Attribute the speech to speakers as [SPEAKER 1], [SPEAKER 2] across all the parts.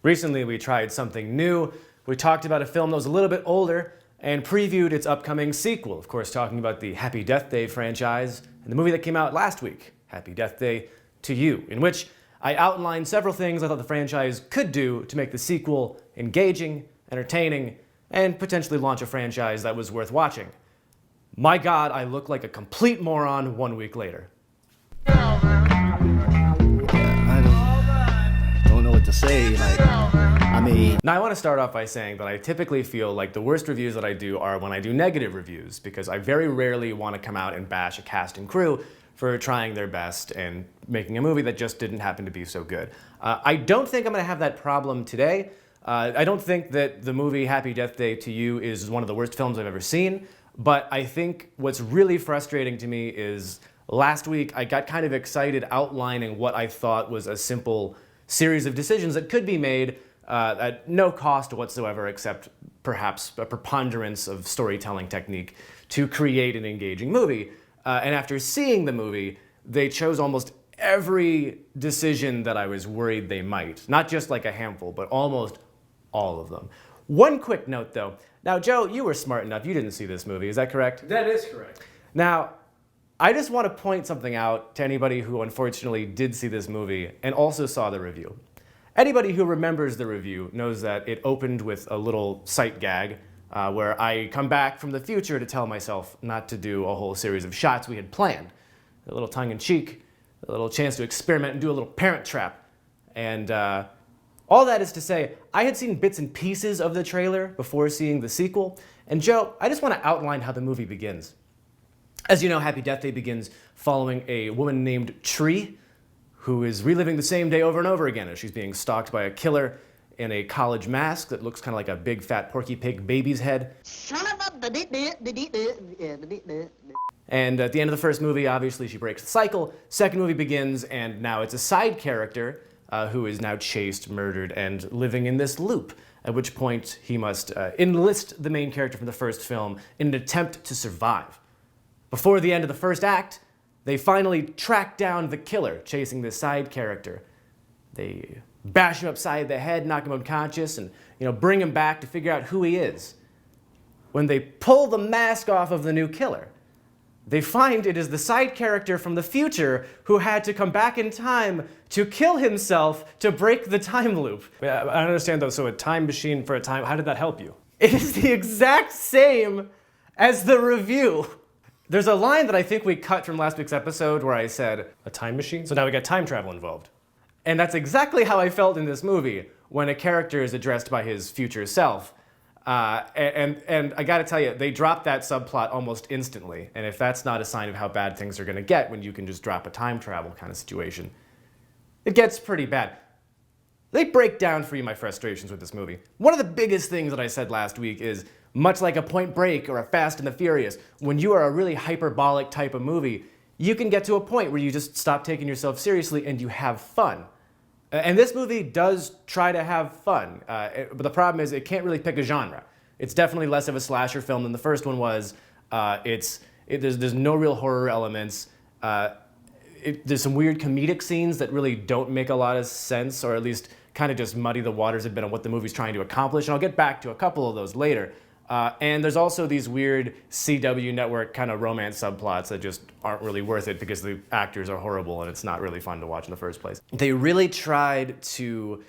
[SPEAKER 1] Recently, we tried something new. We talked about a film that was a little bit older and previewed its upcoming sequel. Of course, talking about the Happy Death Day franchise and the movie that came out last week, Happy Death Day to You, in which I outlined several things I thought the franchise could do to make the sequel engaging, entertaining, and potentially launch a franchise that was worth watching. My God, I look like a complete moron 1 week later.
[SPEAKER 2] I don't know what to say.
[SPEAKER 1] Now I want to start off by saying that I typically feel like the worst reviews that I do are when I do negative reviews, because I very rarely want to come out and bash a cast and crew for trying their best and making a movie that just didn't happen to be so good. I don't think I'm going to have that problem today. I don't think that the movie Happy Death Day to You is one of the worst films I've ever seen, but I think what's really frustrating to me is last week I got kind of excited outlining what I thought was a simple series of decisions that could be made at no cost whatsoever, except perhaps a preponderance of storytelling technique to create an engaging movie. And after seeing the movie, they chose almost every decision that I was worried they might. Not just like a handful, but almost all of them. One quick note though. Now, Joe, you were smart enough. You didn't see this movie, is that correct?
[SPEAKER 3] That is correct.
[SPEAKER 1] Now, I just want to point something out to anybody who unfortunately did see this movie and also saw the review. Anybody who remembers the review knows that it opened with a little sight gag where I come back from the future to tell myself not to do a whole series of shots we had planned. A little tongue-in-cheek, a little chance to experiment and do a little parent trap. And all that is to say, I had seen bits and pieces of the trailer before seeing the sequel. And Joe, I just want to outline how the movie begins. As you know, Happy Death Day begins following a woman named Tree, who is reliving the same day over and over again as she's being stalked by a killer in a college mask that looks kind of like a big fat Porky Pig baby's head. And at the end of the first movie, obviously she breaks the cycle. Second movie begins, and now it's a side character who is now chased, murdered, and living in this loop, at which point he must enlist the main character from the first film in an attempt to survive. Before the end of the first act, they finally track down the killer chasing this side character. They bash him upside the head, knock him unconscious, and bring him back to figure out who he is. When they pull the mask off of the new killer, they find it is the side character from the future who had to come back in time to kill himself to break the time loop.
[SPEAKER 3] I don't understand though, so a time machine for a time, how did that help you?
[SPEAKER 1] It is the exact same as the review. There's a line that I think we cut from last week's episode where I said,
[SPEAKER 3] A time machine? So now we got time travel involved.
[SPEAKER 1] and that's exactly how I felt in this movie when a character is addressed by his future self. And I gotta tell you, they dropped that subplot almost instantly. And if that's not a sign of how bad things are gonna get when you can just drop a time travel kind of situation, it gets pretty bad. They break down for you my frustrations with this movie. One of the biggest things that I said last week is, much like a Point Break or a Fast and the Furious, when you are a really hyperbolic type of movie, you can get to a point where you just stop taking yourself seriously and you have fun. And this movie does try to have fun, but the problem is it can't really pick a genre. It's definitely less of a slasher film than the first one was. There's no real horror elements. There's some weird comedic scenes that really don't make a lot of sense, or at least kind of just muddy the waters a bit on what the movie's trying to accomplish. And I'll get back to a couple of those later. And there's also these weird CW network kind of romance subplots that just aren't really worth it because the actors are horrible and it's not really fun to watch in the first place. They really tried to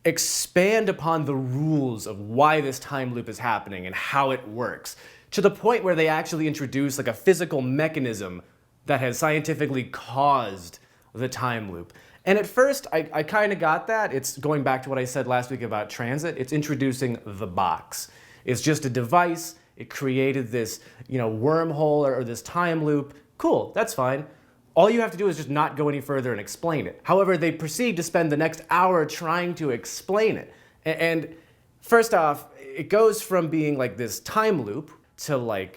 [SPEAKER 1] expand upon the rules of why this time loop is happening and how it works, to the point where they actually introduce like a physical mechanism that has scientifically caused the time loop. And at first, I kind of got that. It's going back to what I said last week about transit. It's introducing the box. It's just a device. It created this, wormhole or this time loop. Cool, that's fine. All you have to do is just not go any further and explain it. However, they proceed to spend the next hour trying to explain it. And first off, it goes from being like this time loop to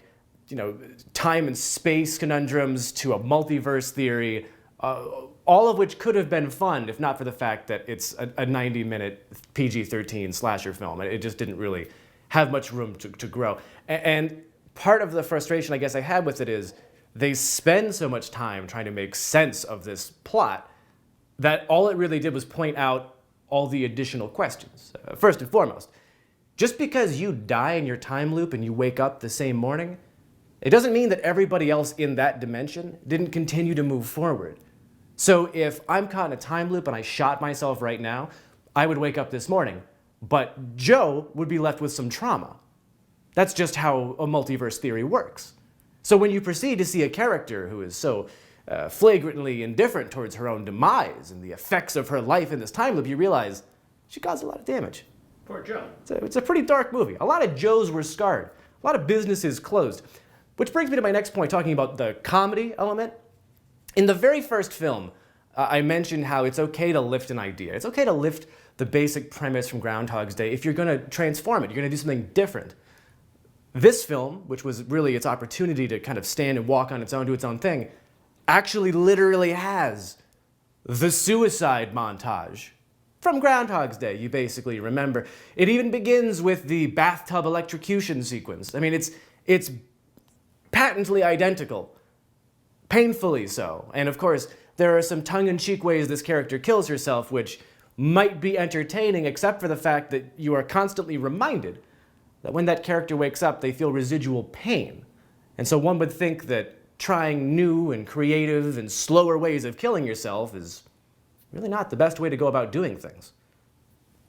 [SPEAKER 1] time and space conundrums to a multiverse theory, all of which could have been fun if not for the fact that it's a 90-minute PG-13 slasher film. It just didn't really have much room to grow. And part of the frustration I guess I had with it is they spend so much time trying to make sense of this plot that all it really did was point out all the additional questions. First and foremost, just because you die in your time loop and you wake up the same morning, it doesn't mean that everybody else in that dimension didn't continue to move forward. So if I'm caught in a time loop and I shot myself right now, I would wake up this morning, but Joe would be left with some trauma. That's just how a multiverse theory works. So when you proceed to see a character who is so flagrantly indifferent towards her own demise and the effects of her life in this time loop, you realize she caused a lot of damage.
[SPEAKER 3] Poor Joe.
[SPEAKER 1] It's a pretty dark movie. A lot of Joes were scarred. A lot of businesses closed. Which brings me to my next point, talking about the comedy element. In the very first film, I mentioned how it's okay to lift an idea. It's okay to lift the basic premise from Groundhog's Day if you're going to transform it. You're going to do something different. This film, which was really its opportunity to kind of stand and walk on its own, do its own thing, actually literally has the suicide montage from Groundhog's Day. You basically remember. It even begins with the bathtub electrocution sequence. I mean, it's patently identical, painfully so. And of course, there are some tongue-in-cheek ways this character kills herself, which might be entertaining, except for the fact that you are constantly reminded that when that character wakes up, they feel residual pain. And so one would think that trying new and creative and slower ways of killing yourself is really not the best way to go about doing things.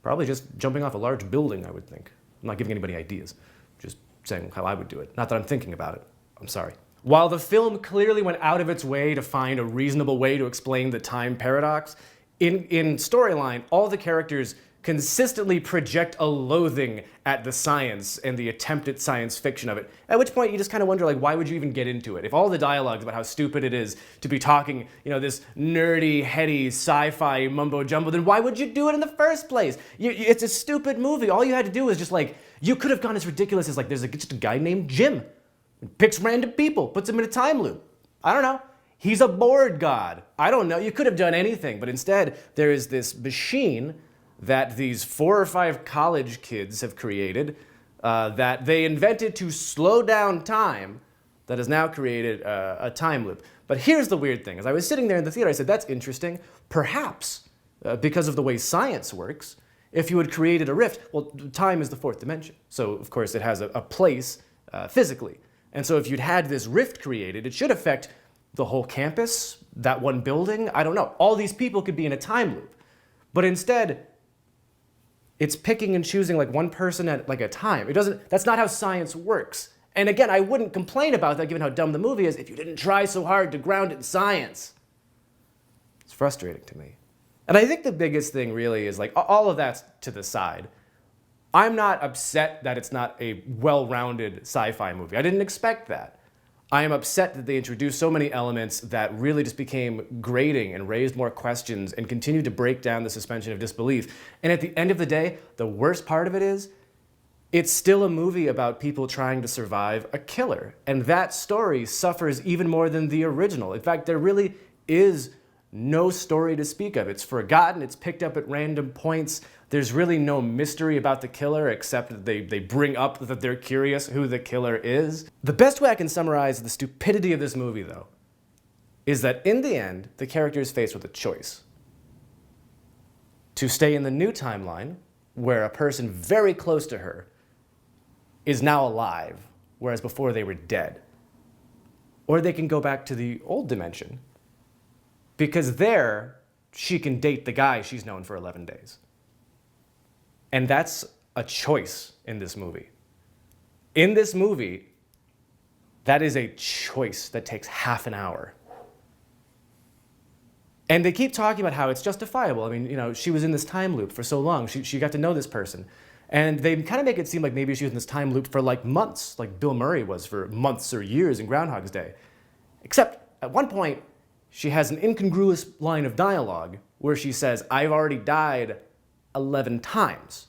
[SPEAKER 1] Probably just jumping off a large building, I would think. I'm not giving anybody ideas, just saying how I would do it. Not that I'm thinking about it. I'm sorry. While the film clearly went out of its way to find a reasonable way to explain the time paradox, in storyline, all the characters consistently project a loathing at the science and the attempt at science fiction of it. At which point you just kind of wonder, like, why would you even get into it? If all the dialogues about how stupid it is to be talking, this nerdy, heady, sci-fi mumbo jumbo, then why would you do it in the first place? It's a stupid movie. All you had to do was just you could have gone as ridiculous as there's just a guy named Jim. Picks random people, puts them in a time loop. I don't know. He's a bored god. I don't know. You could have done anything, but instead there is this machine that these 4 or 5 college kids have created that they invented to slow down time that has now created a time loop. But here's the weird thing. As I was sitting there in the theater, I said, that's interesting. Perhaps, because of the way science works, if you had created a rift, well, time is the 4th dimension. So, of course, it has a place physically. And so if you'd had this rift created, it should affect the whole campus, that one building, I don't know. All these people could be in a time loop. But instead, it's picking and choosing one person at a time. That's not how science works. And again, I wouldn't complain about that given how dumb the movie is if you didn't try so hard to ground it in science. It's frustrating to me. And I think the biggest thing really is all of that's to the side. I'm not upset that it's not a well-rounded sci-fi movie. I didn't expect that. I am upset that they introduced so many elements that really just became grating and raised more questions and continued to break down the suspension of disbelief. And at the end of the day, the worst part of it is, it's still a movie about people trying to survive a killer. And that story suffers even more than the original. In fact, there really is no story to speak of. It's forgotten, it's picked up at random points. There's really no mystery about the killer except that they bring up that they're curious who the killer is. The best way I can summarize the stupidity of this movie, though, is that in the end, the character is faced with a choice. To stay in the new timeline, where a person very close to her is now alive, whereas before they were dead. Or they can go back to the old dimension, because there, she can date the guy she's known for 11 days. And that's a choice in this movie. In this movie, that is a choice that takes half an hour. And they keep talking about how it's justifiable. I mean, she was in this time loop for so long. She got to know this person. And they kind of make it seem like maybe she was in this time loop for months, like Bill Murray was for months or years in Groundhog's Day. Except at one point, she has an incongruous line of dialogue where she says, I've already died 11 times,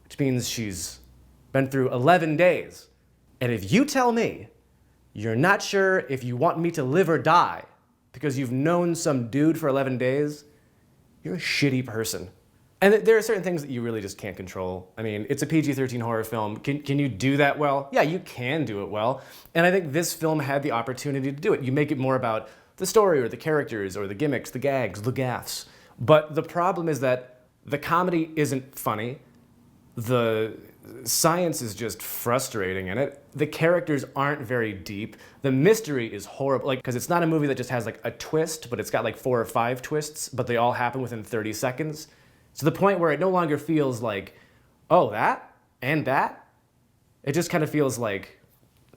[SPEAKER 1] which means she's been through 11 days. And if you tell me you're not sure if you want me to live or die because you've known some dude for 11 days, you're a shitty person. And there are certain things that you really just can't control. I mean, it's a PG-13 horror film. Can you do that well? Yeah, you can do it well. And I think this film had the opportunity to do it. You make it more about the story or the characters or the gimmicks, the gags, the gaffes. But the problem is that The comedy isn't funny. The science is just frustrating in it. The characters aren't very deep. The mystery is horrible, like, because it's not a movie that just has like a twist, but it's got like 4 or 5 twists, but they all happen within 30 seconds. To the point where it no longer feels like, oh, that and that. It just kind of feels like,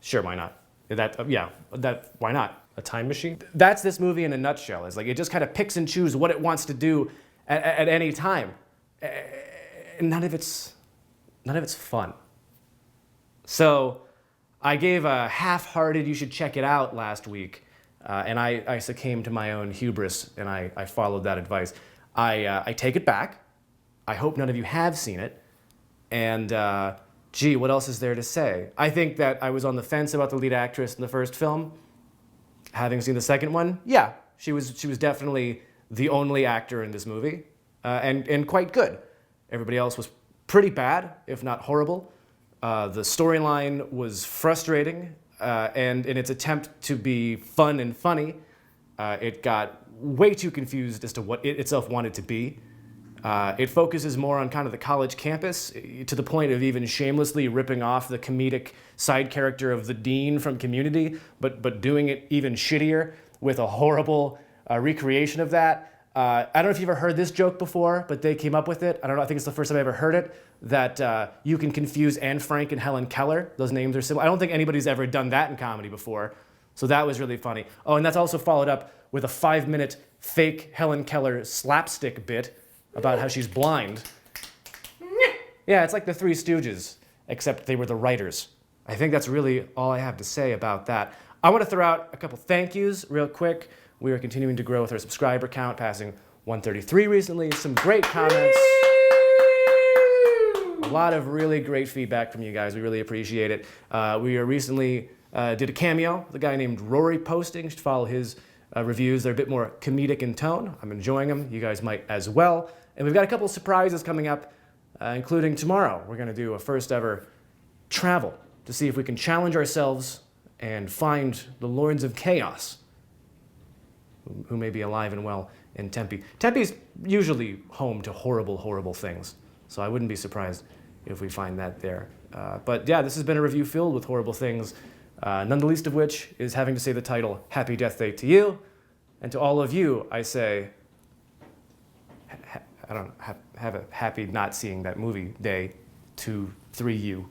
[SPEAKER 1] sure, why not? Why not?
[SPEAKER 3] A time machine?
[SPEAKER 1] That's this movie in a nutshell. It's like it just kind of picks and chooses what it wants to do at any time. And none of it's fun. So I gave a half-hearted, you should check it out last week, and I succumbed to my own hubris, and I followed that advice. I take it back. I hope none of you have seen it. And gee, what else is there to say? I think that I was on the fence about the lead actress in the first film. Having seen the second one, yeah, she was definitely the only actor in this movie, and quite good. Everybody else was pretty bad, if not horrible. The storyline was frustrating, and in its attempt to be fun and funny, it got way too confused as to what it itself wanted to be. It focuses more on kind of the college campus, to the point of even shamelessly ripping off the comedic side character of the dean from Community, but doing it even shittier with a horrible recreation of that. I don't know if you've ever heard this joke before, but they came up with it. I don't know, I think it's the first time I ever heard it, that you can confuse Anne Frank and Helen Keller. Those names are similar. I don't think anybody's ever done that in comedy before, so that was really funny. Oh, and that's also followed up with a 5-minute fake Helen Keller slapstick bit about how she's blind. Yeah, it's like the Three Stooges, except they were the writers. I think that's really all I have to say about that. I want to throw out a couple thank yous real quick. We are continuing to grow with our subscriber count, passing 133 recently. Some great comments. A lot of really great feedback from you guys. We really appreciate it. We recently did a cameo with a guy named Rory Posting. You should follow his reviews. They're a bit more comedic in tone. I'm enjoying them. You guys might as well. And we've got a couple surprises coming up, including tomorrow. We're going to do a first ever travel to see if we can challenge ourselves and find the Lords of Chaos, who may be alive and well in Tempe. Tempe's usually home to horrible, horrible things, so I wouldn't be surprised if we find that there. But yeah, this has been a review filled with horrible things, none the least of which is having to say the title, Happy Death Day to you. And to all of you, I say, have a happy not seeing that movie day to 3 you.